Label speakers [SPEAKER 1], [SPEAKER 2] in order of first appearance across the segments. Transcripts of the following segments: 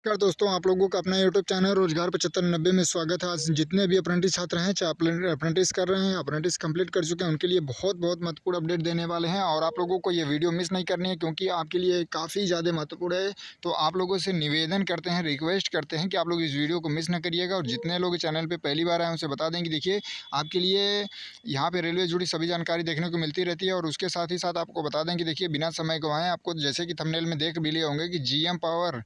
[SPEAKER 1] नमस्कार दोस्तों, आप लोगों का अपना यूट्यूब चैनल रोजगार 7590 में स्वागत है। आज जितने भी अप्रेंटिस छात्र हैं, चाहे अप्रेंटिस कर रहे हैं, अप्रेंटिस कंप्लीट कर चुके हैं, उनके लिए बहुत महत्वपूर्ण अपडेट देने वाले हैं और आप लोगों को ये वीडियो मिस नहीं करनी है क्योंकि आपके लिए काफ़ी ज़्यादा महत्वपूर्ण है। तो आप लोगों से निवेदन करते हैं, रिक्वेस्ट करते हैं कि आप लोग इस वीडियो को मिस न करिएगा। और जितने लोग चैनल पर पहली बार आए उनसे बता दें कि देखिए, आपके लिए यहाँ पर रेलवे जुड़ी सभी जानकारी देखने को मिलती रहती है। और उसके साथ ही साथ आपको बता दें कि देखिए, बिना समय गंवाए आपको जैसे कि थंबनेल में देख भी लिए होंगे कि जीएम पावर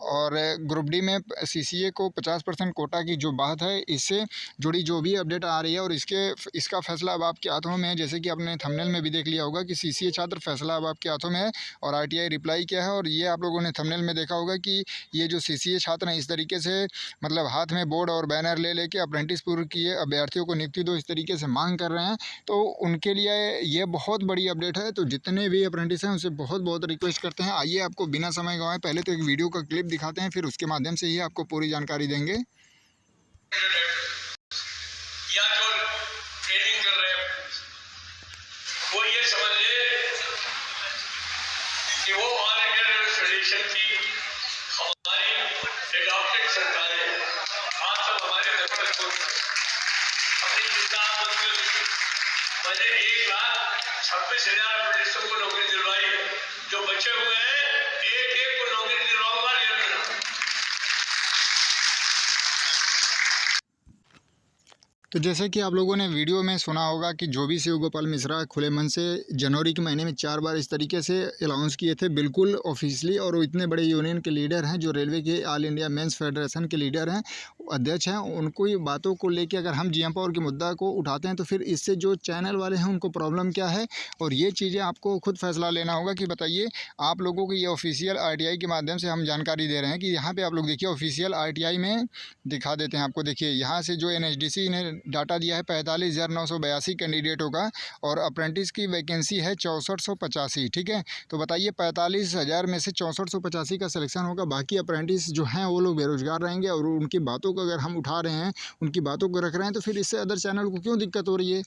[SPEAKER 1] और ग्रुप डी में सीसीए को 50% कोटा की जो बात है, इससे जुड़ी जो भी अपडेट आ रही है और इसका फैसला अब आपके हाथों में है। जैसे कि आपने थंबनेल में भी देख लिया होगा कि सीसीए छात्र फैसला अब आपके हाथों में है और आरटीआई रिप्लाई किया है। और ये आप लोगों ने थंबनेल में देखा होगा कि ये जो सीसीए छात्र हैं, इस तरीके से मतलब हाथ में बोर्ड और बैनर ले लेके अप्रेंटिस पूर्व किए अभ्यर्थियों को नियुक्ति दो, इस तरीके से मांग कर रहे हैं। तो उनके लिए ये बहुत बड़ी अपडेट है। तो जितने भी अप्रेंटिस हैं उनसे बहुत रिक्वेस्ट करते हैं, आइए आपको बिना समय गंवाए पहले तो एक वीडियो का क्लिप दिखाते हैं, फिर उसके माध्यम से ही आपको पूरी जानकारी देंगे।
[SPEAKER 2] या जो ट्रेनिंग कर रहे हैं वो ये समझ ले कि वो ऑल इंडिया रेलवे फेडरेशन की हमारी एडॉप्टेड सरकार है। आप सब हमारे दफ्तर को अपनी किताब बंद कर दी। मैंने 1,26,000 अप्रेंटिसों को नौकरी दिलवाई। जो बचे हुए हैं एक को नौकरी दिलवाऊंगा।
[SPEAKER 1] तो जैसे कि आप लोगों ने वीडियो में सुना होगा कि जो भी शिव गोपाल मिश्रा खुले मन से जनवरी के महीने में 4 बार इस तरीके से अनाउंस किए थे, बिल्कुल ऑफिशियली। और वो इतने बड़े यूनियन के लीडर हैं, जो रेलवे के ऑल इंडिया मेंस फेडरेशन के लीडर हैं, अध्यक्ष हैं, उनको ये बातों को लेके अगर हम जीएम पावर के मुद्दा को उठाते हैं तो फिर इससे जो चैनल वाले हैं उनको प्रॉब्लम क्या है। और ये चीज़ें आपको खुद फैसला लेना होगा कि बताइए, आप लोगों को ये ऑफिशियल आरटीआई के माध्यम से हम जानकारी दे रहे हैं कि यहाँ पर आप लोग देखिए, ऑफिशियल आरटीआई में दिखा देते हैं आपको। देखिए, यहाँ से जो एनएचडीसी ने डाटा दिया है 45,982 कैंडिडेटों का और अप्रेंटिस की वैकेंसी है 6485। ठीक है, तो बताइए 45,000 में से 6485 का सिलेक्शन होगा। बाकी अप्रेंटिस जो हैं वो लोग बेरोजगार रहेंगे। और उनकी बातों को अगर हम उठा रहे हैं, उनकी बातों को रख रहे हैं, तो फिर इससे अदर चैनल को क्यों दिक्कत हो रही है।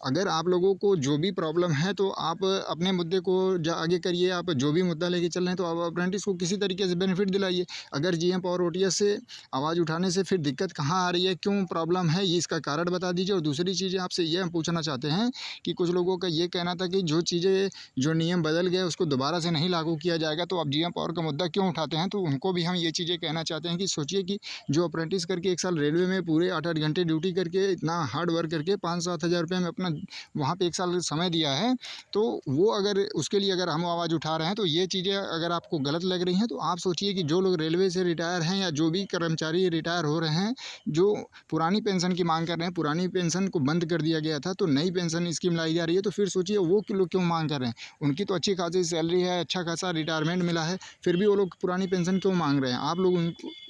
[SPEAKER 1] अगर आप लोगों को जो भी प्रॉब्लम है तो आप अपने मुद्दे को आगे करिए। आप जो भी मुद्दा लेके चल रहे हैं तो आप अप्रेंटिस को किसी तरीके से बेनिफिट दिलाइए। अगर जीएम पावर ओटीएस से आवाज़ उठाने से फिर दिक्कत कहाँ आ रही है, क्यों प्रॉब्लम है, ये इसका कारण बता दीजिए। और दूसरी चीज़ें आपसे ये हम पूछना चाहते हैं कि कुछ लोगों का ये कहना था कि जो चीज़ें जो नियम बदल गए उसको दोबारा से नहीं लागू किया जाएगा, तो आप जीएम पावर का मुद्दा क्यों उठाते हैं। तो उनको भी हम ये चीज़ें कहना चाहते हैं कि सोचिए कि जो अप्रेंटिस करके 1 साल रेलवे में पूरे 8-8 घंटे ड्यूटी करके इतना हार्ड वर्क करके 5-7 हज़ार रुपये में अपना वहाँ पर 1 साल समय दिया है, तो वो अगर उसके लिए अगर हम आवाज़ उठा रहे हैं तो ये चीज़ें अगर आपको गलत लग रही हैं तो आप सोचिए कि जो लोग रेलवे से रिटायर हैं या जो भी कर्मचारी रिटायर हो रहे हैं, जो पुरानी पेंशन की मांग कर रहे हैं, पुरानी पेंशन को बंद कर दिया गया था तो नई पेंशन स्कीम लाई जा रही है, तो फिर सोचिए वो लोग क्यों मांग कर रहे हैं। उनकी तो अच्छी खासी सैलरी है, अच्छा खासा रिटायरमेंट मिला है, फिर भी वो लोग पुरानी पेंशन क्यों मांग रहे हैं। आप लोग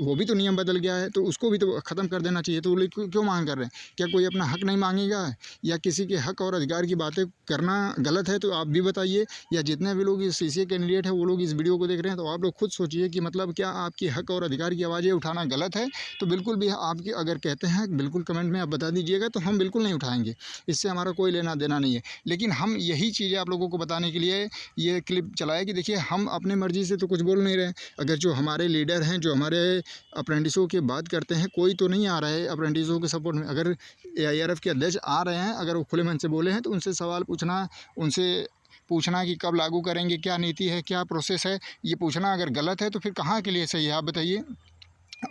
[SPEAKER 1] वो भी तो नियम बदल गया है तो उसको भी तो ख़त्म कर देना चाहिए। तो वो लोग क्यों मांग कर रहे हैं। क्या कोई अपना हक नहीं मांगेगा या किसी के हक और अधिकार की बातें करना गलत है, तो आप भी बताइए। या जितने भी लोग इस सीसीए कैंडिडेट है वो लोग इस वीडियो को देख रहे हैं, तो आप लोग खुद सोचिए कि मतलब क्या आपकी हक और अधिकार की आवाज़ें उठाना गलत है। तो बिल्कुल भी आपकी अगर कहते हैं बिल्कुल कमेंट में आप बता दीजिएगा, तो हम बिल्कुल नहीं उठाएंगे, इससे हमारा कोई लेना देना नहीं है। लेकिन हम यही चीज़ें आप लोगों को बताने के लिए ये क्लिप चलाया कि देखिए, हम अपनी मर्ज़ी से तो कुछ बोल नहीं रहे। अगर जो हमारे लीडर हैं, जो हमारे अप्रेंटिसों की बात करते हैं, कोई तो नहीं आ रहा है अप्रेंटिसों के सपोर्ट में। अगर एआईआरएफ के अध्यक्ष आ रहे हैं, अगर वो खुले मन से बोले हैं, तो उनसे सवाल पूछना, उनसे पूछना कि कब लागू करेंगे, क्या नीति है, क्या प्रोसेस है, ये पूछना अगर गलत है तो फिर कहाँ के लिए सही है, आप बताइए।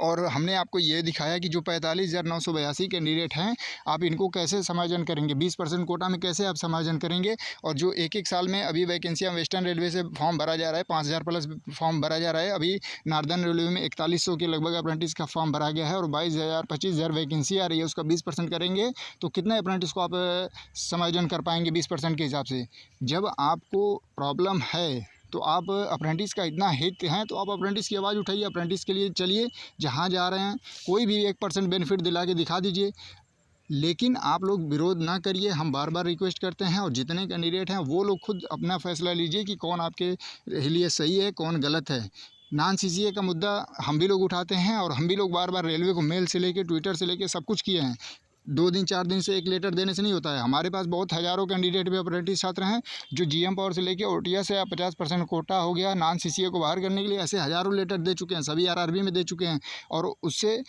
[SPEAKER 1] और हमने आपको ये दिखाया कि जो 45,982 कैंडिडेट हैं, आप इनको कैसे समायोजन करेंगे, 20% कोटा में कैसे आप समायोजन करेंगे। और जो एक साल में अभी वैकेंसियाँ वेस्टर्न रेलवे से फॉर्म भरा जा रहा है, 5,000 प्लस फॉर्म भरा जा रहा है। अभी नॉर्दर्न रेलवे में 4100 के लगभग अप्रेंटिस का फॉर्म भरा गया है और 22,000-25,000 वैकेंसी आ रही है, उसका 20% करेंगे तो कितने अप्रेंटिस को आप समायोजन कर पाएंगे 20% के हिसाब से। जब आपको प्रॉब्लम है तो आप अप्रेंटिस का इतना हित हैं तो आप अप्रेंटिस की आवाज़ उठाइए, अप्रेंटिस के लिए चलिए, जहाँ जा रहे हैं कोई भी 1% बेनिफिट दिला के दिखा दीजिए। लेकिन आप लोग विरोध ना करिए, हम बार बार रिक्वेस्ट करते हैं। और जितने कैंडिडेट हैं वो लोग खुद अपना फैसला लीजिए कि कौन आपके लिए सही है, कौन गलत है। नॉन सीसीए का मुद्दा हम भी लोग उठाते हैं और हम भी लोग बार बार रेलवे को मेल से लेके ट्विटर से लेके सब कुछ किए हैं। 2 दिन 4 दिन से एक लेटर देने से नहीं होता है। हमारे पास बहुत हज़ारों कैंडिडेट भी अप्रेंटिस छात्र हैं जो जीएम पावर से लेके ओटीएस या 50% कोटा हो गया नॉन सीसीए को बाहर करने के लिए, ऐसे हज़ारों लेटर दे चुके हैं, सभी आरआरबी में दे चुके हैं। और उससे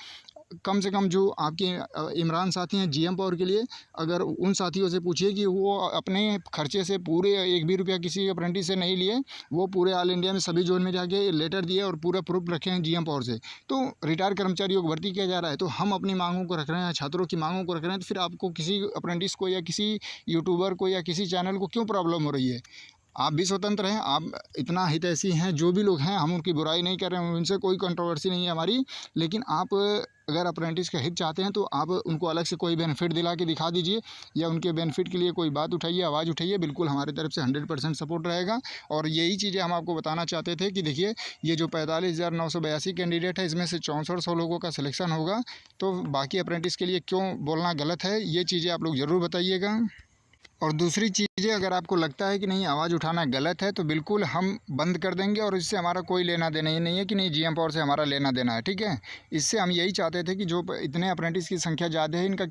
[SPEAKER 1] कम से कम जो आपके इमरान साथी हैं जीएम पावर के लिए, अगर उन साथियों से पूछिए कि वो अपने खर्चे से पूरे एक भी रुपया किसी अप्रेंटिस से नहीं लिए, वो पूरे ऑल इंडिया में सभी जोन में जाके लेटर दिए और पूरा प्रूफ रखे हैं जीएम पावर से। तो रिटायर्ड कर्मचारियों को भर्ती किया जा रहा है, तो हम अपनी मांगों को रख रहे हैं, छात्रों की मांगों को रख रहे हैं, तो फिर आपको किसी अप्रेंटिस को या किसी यूट्यूबर को या किसी चैनल को क्यों प्रॉब्लम हो रही है? आप भी स्वतंत्र हैं, आप इतना हितैषी हैं, जो भी लोग हैं हम उनकी बुराई नहीं कर रहे हैं, उनसे कोई कंट्रोवर्सी नहीं है हमारी। लेकिन आप अगर अप्रेंटिस का हित चाहते हैं तो आप उनको अलग से कोई बेनिफिट दिला के दिखा दीजिए, या उनके बेनिफिट के लिए कोई बात उठाइए, आवाज़ उठाइए। बिल्कुल हमारी तरफ से 100% सपोर्ट रहेगा। और यही चीज़ें हम आपको बताना चाहते थे कि देखिए, ये जो 45,982 कैंडिडेट है, इसमें से 6400 लोगों का सिलेक्शन होगा। तो बाकी अप्रेंटिस के लिए क्यों बोलना गलत है, ये चीज़ें आप लोग ज़रूर बताइएगा। और दूसरी चीज़ें, अगर आपको लगता है कि नहीं आवाज़ उठाना गलत है, तो बिल्कुल हम बंद कर देंगे, और इससे हमारा कोई लेना देना ही नहीं है कि नहीं जीएम पावर से हमारा लेना देना है, ठीक है। इससे हम यही चाहते थे कि जो इतने अप्रेंटिस की संख्या ज़्यादा है, इनका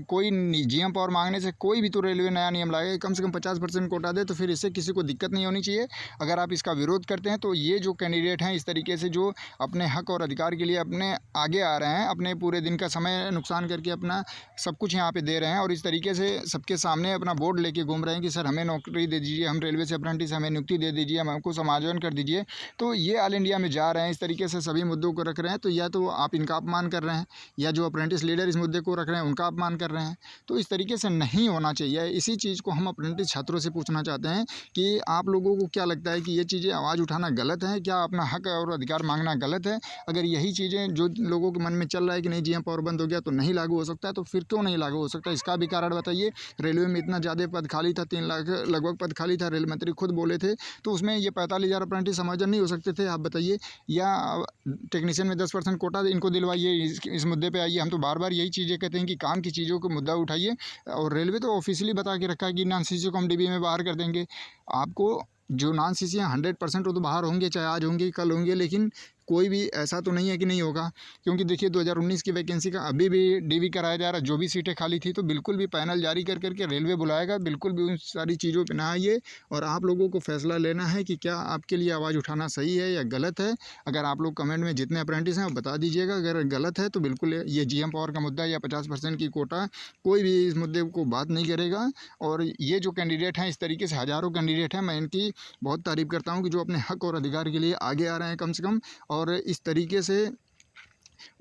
[SPEAKER 1] कोई जीएम पावर मांगने से कोई भी तो रेलवे नया नियम लाए, कम से कम 50% कोटा दे, तो फिर इससे किसी को दिक्कत नहीं होनी चाहिए। अगर आप इसका विरोध करते हैं तो ये जो कैंडिडेट हैं इस तरीके से जो अपने हक और अधिकार के लिए अपने आगे आ रहे हैं, अपने पूरे दिन का समय नुकसान करके अपना सब कुछ यहाँ पे दे रहे हैं, और इस तरीके से सबके सामने अपना बोर्ड लेके घूम रहे हैं कि सर हमें नौकरी दे दीजिए, हम रेलवे से अप्रेंटिस, हमें नियुक्ति दे दीजिए, हमको समायोजन कर दीजिए। तो ये ऑल इंडिया में जा रहे हैं, इस तरीके से सभी मुद्दों को रख रहे हैं, तो या तो आप इनका अपमान कर रहे हैं, या जो अप्रेंटिस लीडर इस मुद्दे को रख रहे हैं उनका अपमान कर रहे हैं। तो इस तरीके से नहीं होना चाहिए। इसी चीज़ को हम अप्रेंटिस छात्रों से पूछना चाहते हैं कि आप लोगों को क्या लगता है कि ये चीज़ें आवाज़ उठाना गलत है? क्या अपना हक और अधिकार मांगना गलत है? अगर यही चीज़ें जो लोगों के मन में चल रहा है कि नहीं जीएम पावर बंद हो गया तो नहीं लागू हो सकता है, तो फिर क्यों नहीं लागू हो सकता? इसका भी कारण बताइए। रेलवे में इतना ज़्यादा पद खाली था, 3 लाख लगभग पद खाली था, रेल मंत्री खुद बोले थे, तो उसमें ये 45,000 अप्रेंटिस समायोजन नहीं हो सकते थे? आप बताइए। या टेक्नीशियन में 10% कोटा इनको दिलवाइए, इस मुद्दे पे आइए। हम तो बार बार यही चीज़ें कहते हैं कि काम की चीज़ों को मुद्दा उठाइए, और रेलवे तो ऑफिशियली बता के रखा है कि नॉन सीसी को हम डीबी में बाहर कर देंगे। आपको जो नॉन सीसी हैं 100% वो तो बाहर होंगे, चाहे आज होंगे कल होंगे, लेकिन कोई भी ऐसा तो नहीं है कि नहीं होगा। क्योंकि देखिए 2019 की वैकेंसी का अभी भी डीवी कराया जा रहा है, जो भी सीटें खाली थी, तो बिल्कुल भी पैनल जारी कर करके रेलवे बुलाएगा। बिल्कुल भी उन सारी चीज़ों पर ना आइए, और आप लोगों को फैसला लेना है कि क्या आपके लिए आवाज़ उठाना सही है या गलत है। अगर आप लोग कमेंट में जितने अप्रेंटिस हैं वो बता दीजिएगा। अगर गलत है तो बिल्कुल ये जीएम पावर का मुद्दा या 50% की कोटा, कोई भी इस मुद्दे को बात नहीं करेगा। और ये जो कैंडिडेट हैं, इस तरीके से हज़ारों कैंडिडेट हैं, मैं इनकी बहुत तारीफ़ करता हूँ कि जो अपने हक और अधिकार के लिए आगे आ रहे हैं कम से कम। और इस तरीके से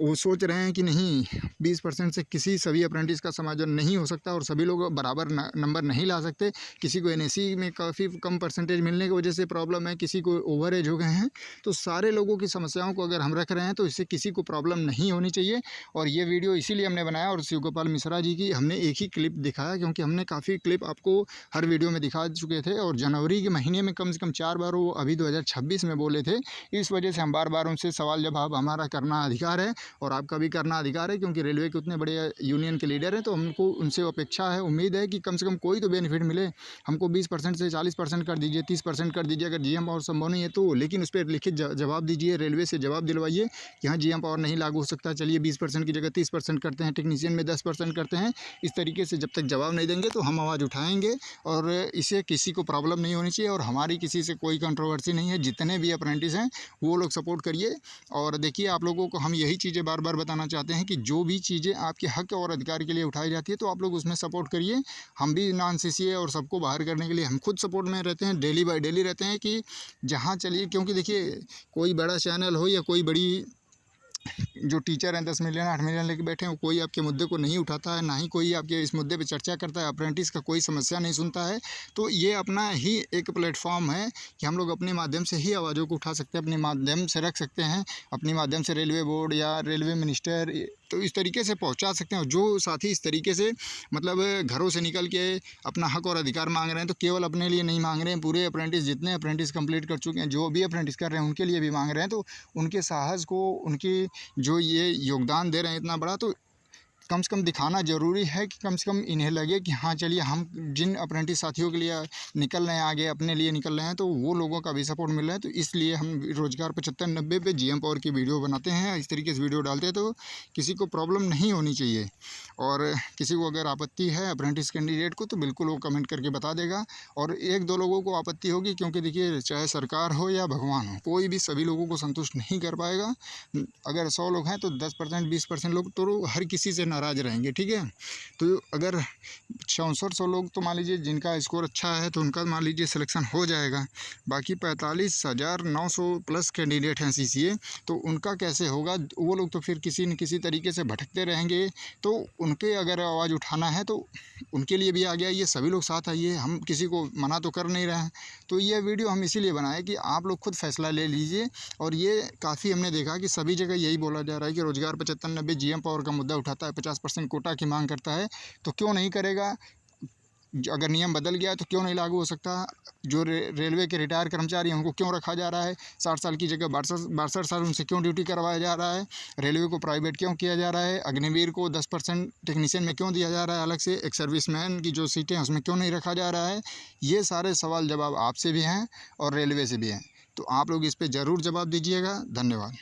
[SPEAKER 1] वो सोच रहे हैं कि नहीं 20% से सभी अप्रेंटिस का समायोजन नहीं हो सकता, और सभी लोग बराबर नंबर नहीं ला सकते। किसी को एनएसी में काफ़ी कम परसेंटेज मिलने की वजह से प्रॉब्लम है, किसी को ओवर एज हो गए हैं। तो सारे लोगों की समस्याओं को अगर हम रख रहे हैं तो इससे किसी को प्रॉब्लम नहीं होनी चाहिए। और ये वीडियो इसीलिए हमने बनाया, और शिव गोपाल मिश्रा जी की हमने एक ही क्लिप दिखाया, क्योंकि हमने काफ़ी क्लिप आपको हर वीडियो में दिखा चुके थे, और जनवरी के महीने में कम से कम 4 बार वो अभी 2026 में बोले थे। इस वजह से हम बार बार उनसे सवाल जवाब हमारा करना अधिकार है, और आपका भी करना अधिकार है, क्योंकि रेलवे के उतने बड़े यूनियन के लीडर हैं। तो हमको उनसे अपेक्षा है, उम्मीद है कि कम से कम कोई तो बेनिफिट मिले। हमको 20% से 40% कर दीजिए, 30% कर दीजिए, अगर जीएम पावर संभव नहीं है तो। लेकिन उस पर लिखित जवाब दीजिए, रेलवे से जवाब दिलवाइए कि हाँ जीएम पावर नहीं लागू हो सकता, चलिए 20% की जगह 30% करते हैं, टेक्नीशियन में 10% करते हैं। इस तरीके से जब तक जवाब नहीं देंगे तो हम आवाज़ उठाएंगे, और इससे किसी को प्रॉब्लम नहीं होनी चाहिए। और हमारी किसी से कोई कंट्रोवर्सी नहीं है। जितने भी अप्रेंटिस हैं वो लोग सपोर्ट करिए। और देखिए, आप लोगों को हम यही चीज़ें बार बार बताना चाहते हैं कि जो भी चीज़ें आपके हक और अधिकार के लिए उठाई जाती है तो आप लोग उसमें सपोर्ट करिए। हम भी नॉन सीसीए और सबको बाहर करने के लिए हम खुद सपोर्ट में रहते हैं, डेली बाय डेली रहते हैं कि जहाँ चलिए। क्योंकि देखिए, कोई बड़ा चैनल हो या कोई बड़ी जो टीचर हैं 10 मिलियन 8 मिलियन लेके बैठे हैं, कोई आपके मुद्दे को नहीं उठाता है, ना ही कोई आपके इस मुद्दे पे चर्चा करता है। अप्रेंटिस का कोई समस्या नहीं सुनता है। तो ये अपना ही एक प्लेटफॉर्म है कि हम लोग अपने माध्यम से ही आवाज़ों को उठा सकते हैं, अपने माध्यम से रख सकते हैं, अपने माध्यम से रेलवे बोर्ड या रेलवे मिनिस्टर, तो इस तरीके से पहुंचा सकते हैं। और जो साथी इस तरीके से मतलब घरों से निकल के अपना हक और अधिकार मांग रहे हैं, तो केवल अपने लिए नहीं मांग रहे हैं, पूरे अप्रेंटिस जितने अप्रेंटिस कंप्लीट कर चुके हैं, जो भी अप्रेंटिस कर रहे हैं उनके लिए भी मांग रहे हैं। तो उनके साहस को, उनकी जो ये योगदान दे रहे हैं इतना बड़ा, तो कम से कम दिखाना ज़रूरी है कि कम से कम इन्हें लगे कि हाँ चलिए हम जिन अप्रेंटिस साथियों के लिए निकल रहे हैं आगे अपने लिए निकल रहे हैं तो वो लोगों का भी सपोर्ट मिल रहा है। तो इसलिए हम रोज़गार 7590 पे जीएम पावर की वीडियो बनाते हैं, इस तरीके से वीडियो डालते हैं तो किसी को प्रॉब्लम नहीं होनी चाहिए। और किसी को अगर आपत्ति है अप्रेंटिस कैंडिडेट को तो बिल्कुल वो कमेंट करके बता देगा। और एक दो लोगों को आपत्ति होगी, क्योंकि देखिए चाहे सरकार हो या भगवान हो, कोई भी सभी लोगों को संतुष्ट नहीं कर पाएगा। अगर 100 लोग हैं तो 10% 20% लोग तो हर किसी से नाराज़ रहेंगे, ठीक है। तो अगर 6400 लोग तो मान लीजिए जिनका स्कोर अच्छा है तो उनका मान लीजिए सिलेक्शन हो जाएगा। बाकी 45,900 प्लस कैंडिडेट हैं सीसीए, तो उनका कैसे होगा? वो लोग तो फिर किसी न किसी तरीके से भटकते रहेंगे। तो उनके अगर आवाज़ उठाना है तो उनके लिए भी आगे आइए, सभी लोग साथ आइए, हम किसी को मना तो कर नहीं रहे हैं। तो ये वीडियो हम इसीलिए बनाए कि आप लोग खुद फैसला ले लीजिए। और ये काफ़ी हमने देखा कि सभी जगह यही बोला जा रहा है कि रोज़गार 7590 जीएम पावर का मुद्दा उठाता है, 50% कोटा की मांग करता है, तो क्यों नहीं करेगा? अगर नियम बदल गया है तो क्यों नहीं लागू हो सकता? जो रेलवे के रिटायर कर्मचारी हैं उनको क्यों रखा जा रहा है? 60 साल की जगह 62 साल उनसे क्यों ड्यूटी करवाया जा रहा है? रेलवे को प्राइवेट क्यों किया जा रहा है? अग्निवीर को 10% टेक्नीशियन में क्यों दिया जा रहा है अलग से? एक सर्विसमैन की जो सीटें हैं उसमें क्यों नहीं रखा जा रहा है? ये सारे सवाल जवाब आपसे भी हैं और रेलवे से भी हैं। तो आप लोग इस पर ज़रूर जवाब दीजिएगा। धन्यवाद।